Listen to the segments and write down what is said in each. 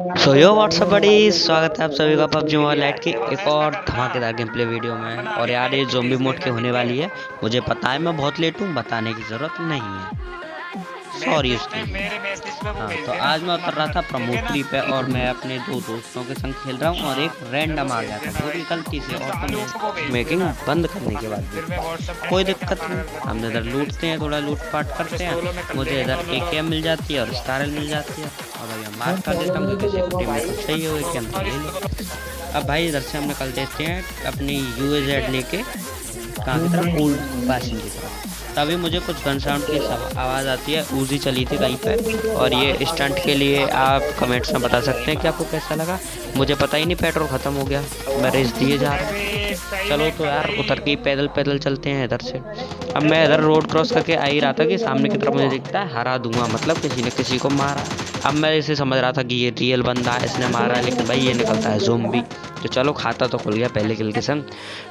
सो यो WhatsApp बड़ी स्वागत है आप सभी का पबजी मोबाइल लाइट की एक और धमाकेदार गेम प्ले वीडियो में। और यार ये ज़ोंबी मोड की होने वाली है। मुझे पता है मैं बहुत लेट हूँ, बताने की ज़रूरत नहीं है, सॉरी उसके लिए। हाँ तो आज मैं उतर रहा था प्रमोटरी पे और मैं अपने दो दोस्तों के संग खेल रहा हूँ और एक रैंडम आ गया था, वो भी गलती से ऑटो मेकिंग बंद करने के बाद भी। कोई दिक्कत नहीं, हम इधर लूटते हैं, थोड़ा लूट पाट करते हैं। मुझे इधर AKM मिल जाती है और स्टारल मिल जाती है और भाई हम मार कर देता हूँ, किसी को टीम में कुछ चाहिए हो AKM तो ले लो। अब भाई इधर से हम निकल देते हैं अपनी UAZ लेके कहाँ की तरफ, ओल्ड वाशिंग की तरफ। तभी मुझे कुछ गन साउंड की आवाज़ आती है, ऊजी चली थी कहीं पे। और ये स्टंट के लिए आप कमेंट्स में बता सकते हैं कि आपको कैसा लगा। मुझे पता ही नहीं, पेट्रोल ख़त्म हो गया, मैं रेस दिए जा रहा हूँ। चलो तो यार उतर के पैदल पैदल चलते हैं इधर से। अब मैं इधर रोड क्रॉस करके आ ही रहा था कि सामने की तरफ मुझे दिखता है हरा धुआं, मतलब किसी ने किसी को मारा। अब मैं इसे समझ रहा था कि ये रियल बंदा है, इसने मारा, लेकिन भाई ये निकलता है ज़ोंबी। तो चलो खाता तो खुल गया पहले किल के संग।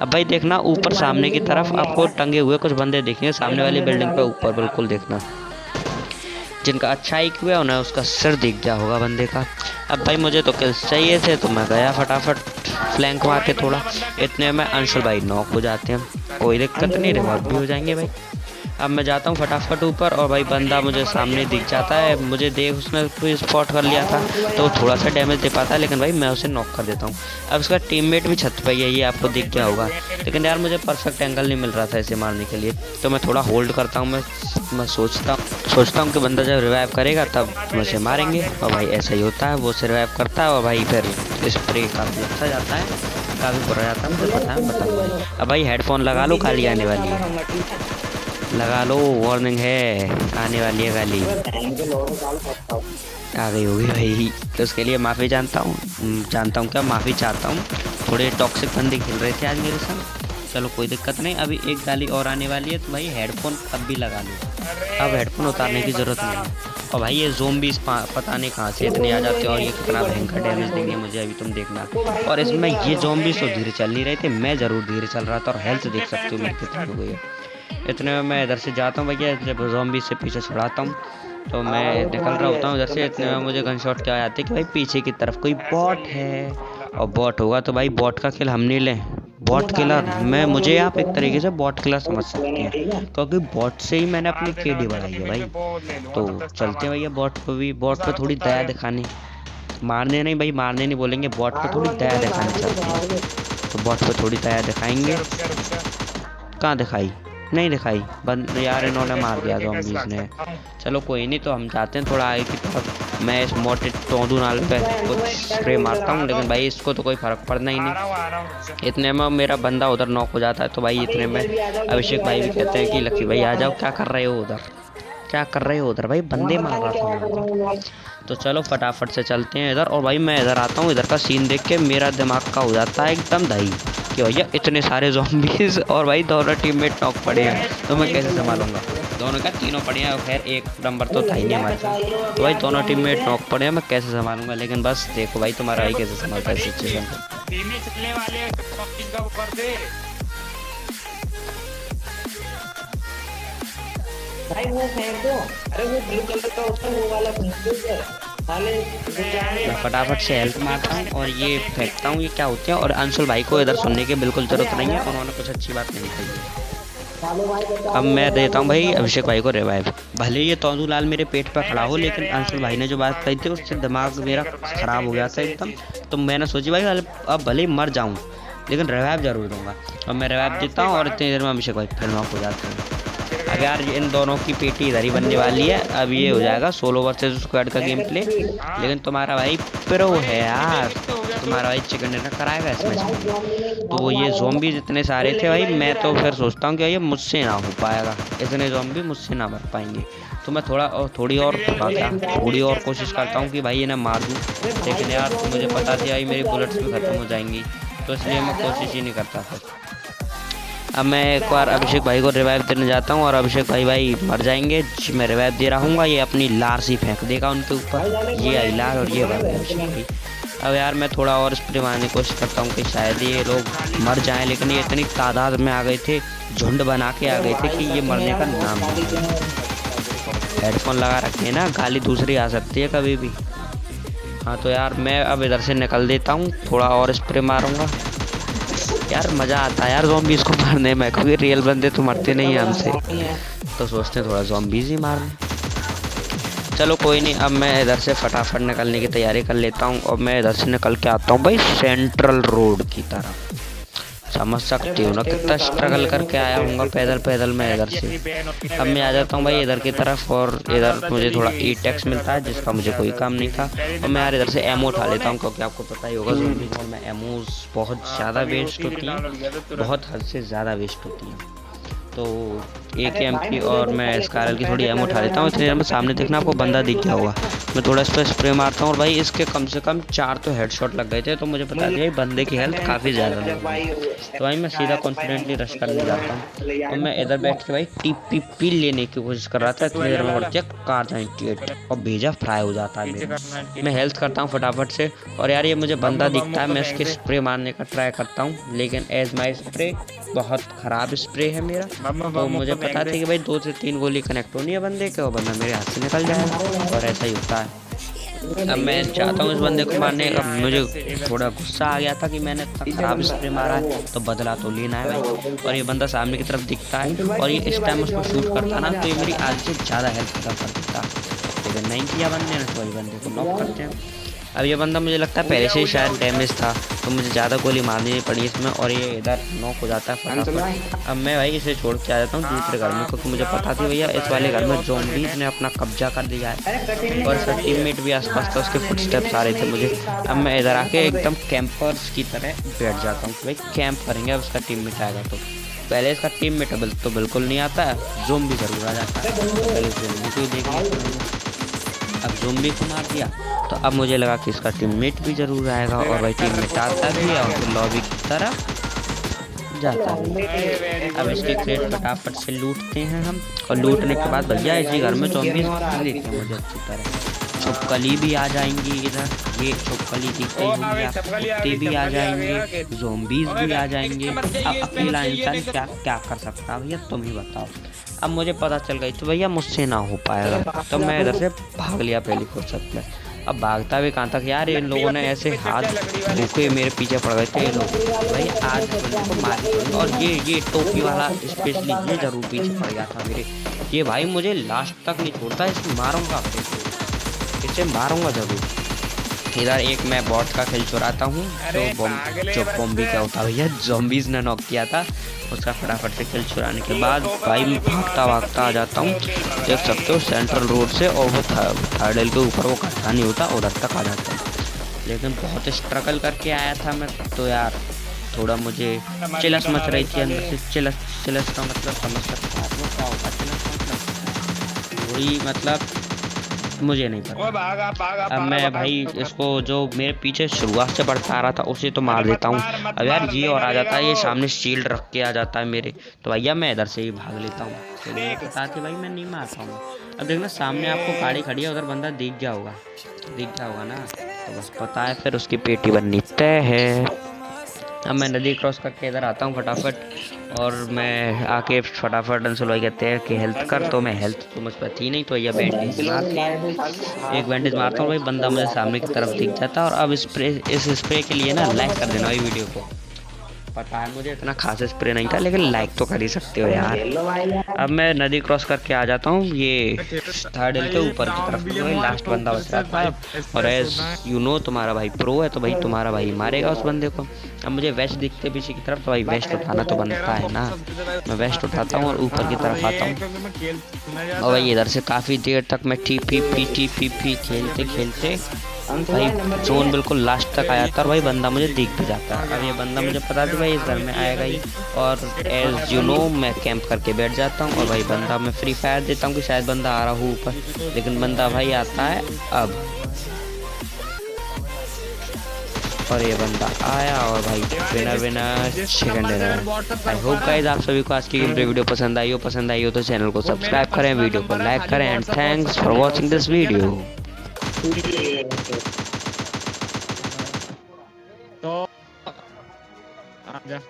अब भाई देखना ऊपर सामने की तरफ आपको टंगे हुए कुछ बंदे दिखेंगे, सामने वाली बिल्डिंग पे ऊपर बिल्कुल देखना। जिनका अच्छा IQ है उन्हें उसका सिर दिख गया होगा बंदे का। अब भाई मुझे तो किल्स चाहिए थे तो मैं गया फटाफट फ्लैंक मार के थोड़ा। इतने में अंशुल भाई नॉक हो जाते हैं, कोई दिक्कत नहीं, रिवाइव भी हो जाएंगे भाई। अब मैं जाता हूँ फटाफट ऊपर और भाई बंदा मुझे सामने दिख जाता है, मुझे देख उसने कोई स्पॉट कर लिया था तो थोड़ा सा डैमेज दे पाता है, लेकिन भाई मैं उसे नॉक कर देता हूँ। अब उसका टीममेट भी छत पे ही है, ये आपको दिख गया होगा, लेकिन यार मुझे परफेक्ट एंगल नहीं मिल रहा था इसे मारने के लिए। तो मैं थोड़ा होल्ड करता हूँ, मैं सोचता हूँ कि बंदा जब रिवाइव करेगा तब हम उसे मारेंगे। और भाई ऐसा ही होता है, वो उसे रिवाइव करता है और भाई फिर स्प्रे काफ़ी अच्छा जाता है, काफ़ी बुरा जाता है, मुझे पता है, बताऊँगा। अब भाई हेडफोन लगा लो, खाली आने वाली है, लगा लो, वार्निंग है, आने वाली है गाली, आ गई होगी भाई। तो उसके लिए माफ़ी जानता हूँ क्या, माफ़ी चाहता हूँ। थोड़े टॉक्सिक बंदे खेल रहे थे आज मेरे साथ, चलो कोई दिक्कत नहीं। अभी एक गाली और आने वाली है तो भाई हेडफोन अब भी लगा लो, अब हेडफोन उतारने की ज़रूरत नहीं है। और भाई ये ज़ोंबीज़ पता नहीं कहाँ से इतने आ जाते हैं और ये कितना भयंकर डैमेज देंगे मुझे, अभी तुम देखना। और इसमें ये ज़ोंबीज़ तो धीरे चल नहीं रहे थे, मैं ज़रूर धीरे चल रहा था, और हेल्थ देख सकते हो मेरी कितनी हो गई है। इतने में मैं इधर से जाता हूँ भैया, जब ज़ॉम्बी से पीछे छुड़ाता हूँ तो मैं निकल रहा होता हूँ इधर से। इतने में मुझे गन शॉट क्या आते हैं कि भाई पीछे की तरफ कोई बॉट है, और बॉट होगा तो भाई बॉट का किल हम नहीं लें। बॉट किलर मैं, मुझे आप एक तरीके से बॉट किलर समझ सकते हैं, क्योंकि बॉट से ही मैंने अपनी KD बढ़ाई है भाई। तो चलते हैं भैया बॉट को भी, बॉट पे थोड़ी दया दिखाने, मारने नहीं भाई, मारने नहीं बोलेंगे, बॉट पे थोड़ी दया दिखाने चलते हैं। तो बॉट पे थोड़ी दया दिखाएंगे। कहाँ दिखाई, नहीं दिखाई बंद यार, इन्होंने मार दिया ज़ॉम्बीज़ ने। चलो कोई नहीं, तो हम जाते हैं थोड़ा आगे की तरफ। मैं इस मोटे तोंदू नाल पे कुछ स्प्रे मारता हूँ, लेकिन भाई इसको तो कोई फ़र्क पड़ना ही नहीं। इतने में मेरा बंदा उधर नॉक हो जाता है, तो भाई इतने में अभिषेक भाई भी कहते हैं कि लक्की भाई आ जाओ, क्या कर रहे हो उधर, क्या कर रहे हो उधर, भाई बंदे मार रहा था मैं उधर। तो चलो फटाफट से चलते हैं इधर। और भाई मैं इधर आता हूँ, इधर का सीन देख के मेरा दिमाग का हो जाता है एकदम दही कि भैया इतने सारे ज़ॉम्बीज़ और भाई दोनों टीममेट नॉक पड़े हैं, तो मैं कैसे संभालूंगा। दोनों का तीनों पड़े हैं, खैर एक नंबर तो था ही नहीं हमारे साथ। तो भाई दोनों टीममेट नॉक पड़े हैं, मैं कैसे संभालूंगा। लेकिन बस देखो भाई तुम्हारा भाई कैसे संभालता है सिचुएशन भाई वो फेंक दो। अरे वो ब्लू कलर का होता है वो वाला फेंक दो सर, साले मैं फटाफट से हेल्थ मारता हूँ और ये फेंकता हूँ, ये क्या होते हैं। और अंशुल भाई को इधर सुनने की बिल्कुल ज़रूरत नहीं है, उन्होंने कुछ अच्छी बात नहीं कही है। अब मैं देता हूँ भाई अभिषेक भाई को रिवाइव। भले ये तोंदू लाल मेरे पेट पर खड़ा हो, लेकिन अंशुल भाई ने जो बात कही थी उससे दिमाग मेरा ख़राब हो गया था एकदम। तो मैंने सोची भाई अब भले ही मर जाऊँ लेकिन रिवाइव जरूर दूंगा। और मैं रिवाइव देता हूँ और इतनी देर में अभिषेक भाई फिर नॉक हो जाते हैं। अब यार इन दोनों की पेटी इधर ही बनने वाली है, अब ये हो जाएगा सोलो वर्सेस स्क्वाड का गेम प्ले। लेकिन तुम्हारा भाई प्रो है यार, तुम्हारा भाई चिकन डिनर कराएगा इस मैच में। तो ये ज़ॉम्बीज़ इतने सारे थे भाई, मैं तो फिर सोचता हूँ कि ये मुझसे ना हो पाएगा, इतने ज़ॉम्बी मुझसे ना मर पाएंगे। तो मैं थोड़ी और कोशिश करता हूँ कि भाई इन्हें मार दूँ, लेकिन यार मुझे पता था भाई मेरी बुलेट्स भी ख़त्म हो जाएंगी, तो इसलिए मैं कोशिश ही नहीं करता था। अब मैं एक बार अभिषेक भाई को रिवाइव देने जाता हूँ और अभिषेक भाई मर जाएंगे। मैं रिवाइव दे रहा हूँ, ये अपनी लार सी फेंक देगा उनके ऊपर, ये आई लार और ये मर गए अभिषेक भाई। अब यार मैं थोड़ा और स्प्रे मारने की कोशिश करता हूँ कि शायद ये लोग मर जाएं, लेकिन ये इतनी तादाद में आ गए थे, झुंड बना के आ गए थे कि ये मरने का नाम नहीं। हेडफोन लगा रखे हैं ना, गाली दूसरी आ सकती है कभी भी। हाँ तो यार मैं अब इधर से निकल देता हूँ, थोड़ा और स्प्रे मारूंगा। यार मज़ा आता है यार ज़ॉम्बीज़ को मारने में, क्योंकि रियल बंदे तो मरते नहीं हैं हमसे, तो सोचते हैं थोड़ा ज़ॉम्बीज़ ही मार लें। चलो कोई नहीं, अब मैं इधर से फटाफट निकलने की तैयारी कर लेता हूँ और मैं इधर से निकल के आता हूँ भाई सेंट्रल रोड की तरफ। समझ सकते हो ना कितना स्ट्रगल करके आया हूँ पैदल पैदल मैं इधर से। अब मैं आ जाता हूँ भाई इधर की तरफ, और इधर मुझे थोड़ा ई-टेक्स मिलता है जिसका मुझे कोई काम नहीं था। और मैं यार इधर से एमो उठा लेता हूँ, क्योंकि आपको पता ही होगा ज़ॉम्बी मोड में एमोज बहुत ज़्यादा वेस्ट होती हैं, बहुत हद से ज़्यादा वेस्ट होती हैं। तो AKM की और मैं स्कारल की थोड़ी एमो उठा लेता हूँ। इतनी देर में सामने देखना आपको बंदा दिख गया होगा, मैं थोड़ा इस पर स्प्रे मारता हूँ और भाई इसके कम से कम 4 तो हेडशॉट लग गए थे, तो मुझे बता दिया बंदे की हेल्थ काफ़ी ज़्यादा लग गई। तो भाई मैं सीधा कॉन्फिडेंटली रश करने जाता हूँ और मैं इधर बैठ के भाई TPP लेने की कोशिश कर रहा था। इतनी देर में बढ़ती है कार 98 और भेजा फ्राई हो जाता है मेरा। मैं हेल्थ करता हूँ फटाफट से, और यार ये मुझे बंदा दिखता है, मैं इसके स्प्रे मारने का ट्राई करता हूँ, लेकिन एज माई स्प्रे बहुत ख़राब स्प्रे है मेरा। तो मुझे पता था कि भाई 2 से 3 गोली कनेक्ट होनी है बंदे के, और बंदा मेरे हाथ से निकल जाएगा, और ऐसा ही होता है। अब मैं चाहता हूँ इस बंदे को मारने का, मुझे थोड़ा गुस्सा आ गया था कि मैंने इतना ख़राब स्प्रे मारा है, तो बदला तो लेना है भाई। और ये बंदा सामने की तरफ दिखता है, और ये इस टाइम उसको शूट करता ना तो ये मेरी आधी से ज़्यादा हेल्प खत्म कर देता, लेकिन नहीं किया बंदे ने, तो वही बंदे को नॉक करते हैं। अब ये बंदा मुझे लगता है पहले से ही शायद डैमेज था, तो मुझे ज़्यादा गोली मारनी नहीं पड़ी इसमें, और ये इधर नॉक हो जाता है फटाफट। अब मैं भाई इसे छोड़ के आ जाता हूँ दूसरे घर में, क्योंकि मुझे पता थी भैया इस वाले घर में ज़ॉम्बीज़ ने अपना कब्जा कर लिया है, और इसका टीममेट भी आसपास था, उसके फुटस्टेप्स आ रहे थे मुझे। अब मैं इधर आके एकदम कैंपर्स की तरह बैठ जाता हूँ कि भाई कैंप करेंगे, अब उसका टीममेट आएगा तो। पहले इसका टीममेट तो बिल्कुल नहीं आता है, ज़ॉम्बी ज़रूर आ जाता है, पहले ज़ॉम्बी को ही देखिए। अब ज़ॉम्बी को मार दिया, तो अब मुझे लगा कि इसका टीममेट भी ज़रूर आएगा, और भाई टीममेट आता भी है और फिर लॉबी की तरफ जाता है। अब इसके क्रेट फटाफट से लूटते हैं हम, और लूटने के बाद भैया इसी घर में ज़ॉम्बीज़ देते हैं मुझे अच्छी तरह। छुपकली भी आ जाएंगी इधर, ये छुपकली दिखते ही कुत्ते भी आ जाएंगे, ज़ॉम्बीज़ भी आ जाएंगे। अब अकेला इंसान क्या क्या कर सकता है भैया, तुम ही बताओ। अब मुझे पता चल गई तो भैया मुझसे ना हो पाएगा, तो मैं इधर से भाग लिया पहली फुर्सत में। अब भागता भी कहाँ तक यार, इन लोगों ने ऐसे हाथ भूखे मेरे पीछे पड़ गए थे ये लोग, भाई आज को मार। और ये टोपी वाला स्पेशली ये जरूर पीछे पड़ गया था मेरे, ये भाई मुझे लास्ट तक नहीं छोड़ता, इसे मारूंगा, इसे मारूंगा जरूर। इधर एक मैं बॉट का खेल चुराता हूँ, जो बॉम्बी क्या होता है भैया, ज़ॉम्बीज़ ने नॉक किया था, उसका फटाफट से खेल चुराने के बाद भाई मैं भागता भागता आ जाता हूँ, देख सकते हो सेंट्रल रोड से, और वो थर्ड के ऊपर वो खड़ा नहीं होता, उधर तक आ जाता है। लेकिन बहुत स्ट्रगल करके आया था मैं, तो यार थोड़ा मुझे चिलस मच रही थी अंदर से। चिलस का मतलब समझ सकता है वो क्या होता है, चिलस का मतलब वही, मतलब मुझे नहीं पता। अब मैं भाई इसको जो मेरे पीछे शुरुआत से बढ़ता आ रहा था उसे तो मार देता हूँ। अब यार ये और आ जाता है, ये सामने शील्ड रख के आ जाता है मेरे, तो भैया मैं इधर से ही भाग लेता हूँ, तो मुझे पता कि भाई मैं नहीं मार पाऊँगा। अब देखना सामने आपको गाड़ी खड़ी है, उधर बंदा दिख गया होगा ना, तो बस पता है फिर उसकी पेटी बननी तय है। अब मैं नदी क्रॉस करके इधर आता हूँ फटाफट, और मैं आके फटाफट अंशुल भाई कहते हैं कि हेल्थ कर, तो मैं हेल्थ तो मुझ पर थी नहीं, तो यह बैंडेज मारते हैं, एक बैंडेज मारता हूँ भाई, बंदा मुझे सामने की तरफ दिख जाता है। और अब इस स्प्रे के लिए ना लाइक कर देना भाई वीडियो को, पता है मुझे इतना खास स्प्रे नहीं था, लेकिन लाइक तो कर ही सकते हो यार। अब मैं नदी क्रॉस करके आ जाता हूँ ये थर्ड हिल के ऊपर की तरफ, जो लास्ट बंदा बच रहा था, और एज यू नो तुम्हारा भाई प्रो है, तो भाई तुम्हारा भाई मारेगा उस बंदे को। अब मुझे वेस्ट दिखते पीछे की तरफ, तो भाई वेस्ट उठाना तो बनता है ना, मैं वेस्ट उठाता हूँ और ऊपर की तरफ आता हूँ। और भाई इधर से काफ़ी देर तक मैं TPP खेलते खेलते भाई जोन बिल्कुल लास्ट तक आया था, और भाई बंदा मुझे दिख भी जाता है। अब ये बंदा मुझे पता था भाई इस घर में आएगा ही, और एज यू नो मैं कैंप करके बैठ जाता हूँ, और भाई बंदा मैं फ्री फायर देता हूँ कि शायद बंदा आ रहा हो ऊपर, लेकिन बंदा भाई आता है अब, और ये बंदा आया, और भाई winner chicken dinner. I hope guys आप सभी को आज की वीडियो पसंद आई हो तो चैनल को सब्सक्राइब करें, वीडियो को लाइक करें, and thanks for watching this video.